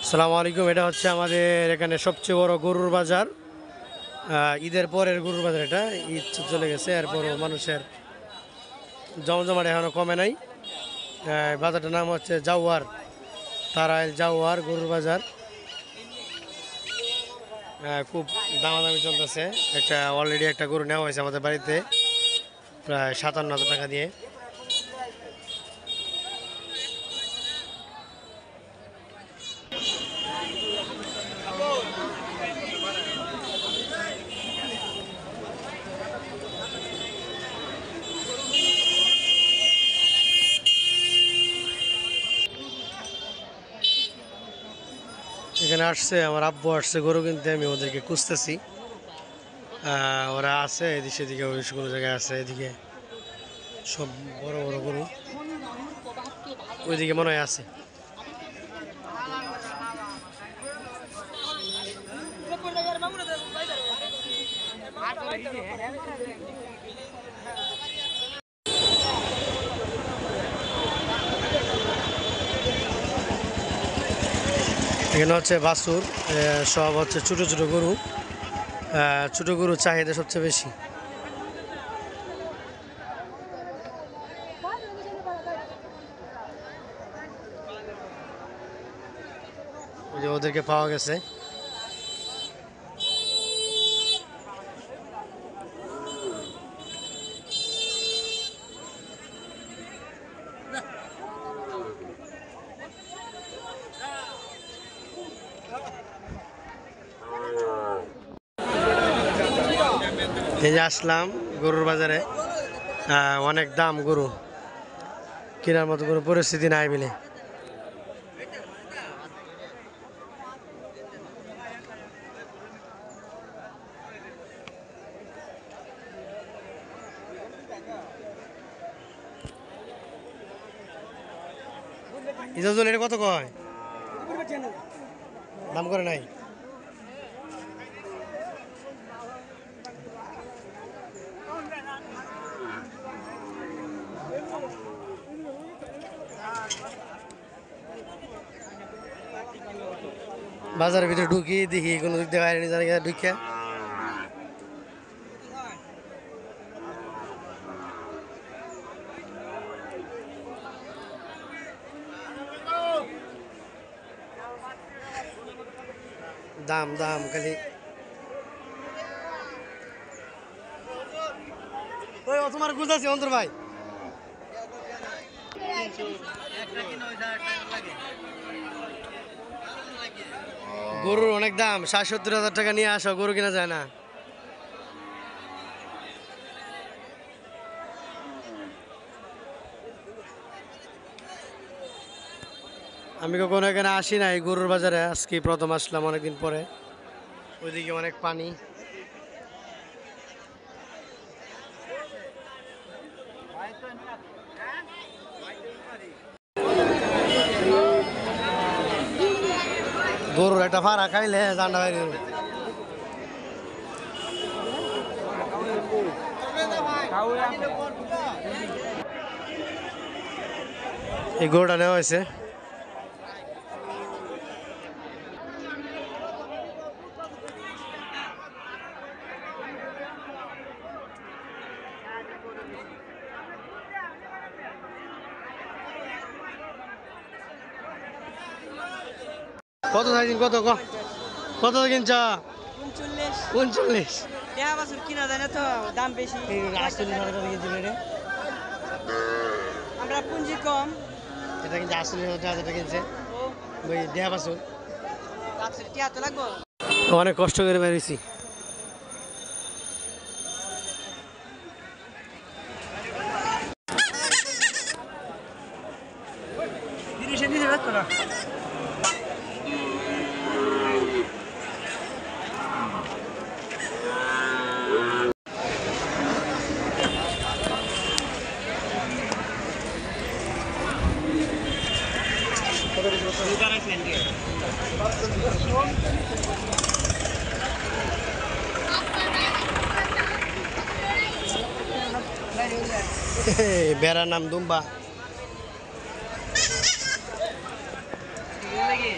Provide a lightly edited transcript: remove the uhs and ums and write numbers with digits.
আসসালামু আলাইকুম। এটা হচ্ছে আমাদের এখানে সবচেয়ে বড় গরুর বাজার। ঈদের পরের গরুর বাজার। এটা ঈদ চলে গেছে, এরপরও মানুষের জমজমাট এখনও কমে নাই। বাজারটার নাম হচ্ছে জাওয়ার, তারাইল জাওয়ার গরুর বাজার। খুব দামাদামি চলতেছে। অলরেডি একটা গরু নেওয়া হয়েছে আমাদের বাড়িতে প্রায় 57,000 টাকা দিয়ে। এখানে আসছে আমার আব্বু, আসছে গরু কিনতে। আমি ওদেরকে খুঁজতেছি, ওরা আছে এদিকে সেদিকে, ওই কোনো জায়গায় আছে। এদিকে সব বড় বড় গরু, ওইদিকে মনে হয় আছে। এখানে হচ্ছে বাছুর, সব হচ্ছে ছোটো ছোটো গরু। ছোটো গরুর চাহিদা সবচেয়ে বেশি। ওদেরকে পাওয়া গেছে। এই যে আসলাম গরুর বাজারে, অনেক দাম গরু, কেনার মতো কোনো পরিস্থিতি নাই বলে। ইজাজুল, এটা কত কয়? দাম করে নাই। বাজারের ভিতরে ঢুকি, দেখি কোনো দিক দিয়ে বাইরে নিয়ে ঢুকে দাম দাম খালি। তোমার গুজ আছে অন্তর ভাই? গরুর অনেক দাম, 60-70 হাজার টাকা নিয়ে আসো, গরু কিনা যায় না। আমি কখনো এখানে আসি নাই গরুর বাজারে, আজকে প্রথম আসলাম অনেকদিন পরে। ওইদিকে অনেক পানি। গরুর একটা ফাড়া খাইলে জান্ডা বাইরে। এই গরুটা নেওয়া হয়েছে। কত থাকছেন? কত কত কিনছ? 39। কিনা যায় না তো, দাম বেশি। আমরা পুঁজি কম। এটা কিন্তু 48,000 কিনছে। ওই দেয়া বাছুর লাগবো। অনেক কষ্ট করে বেরিয়েছি। বেড়ার নাম দুম্বা। লাগে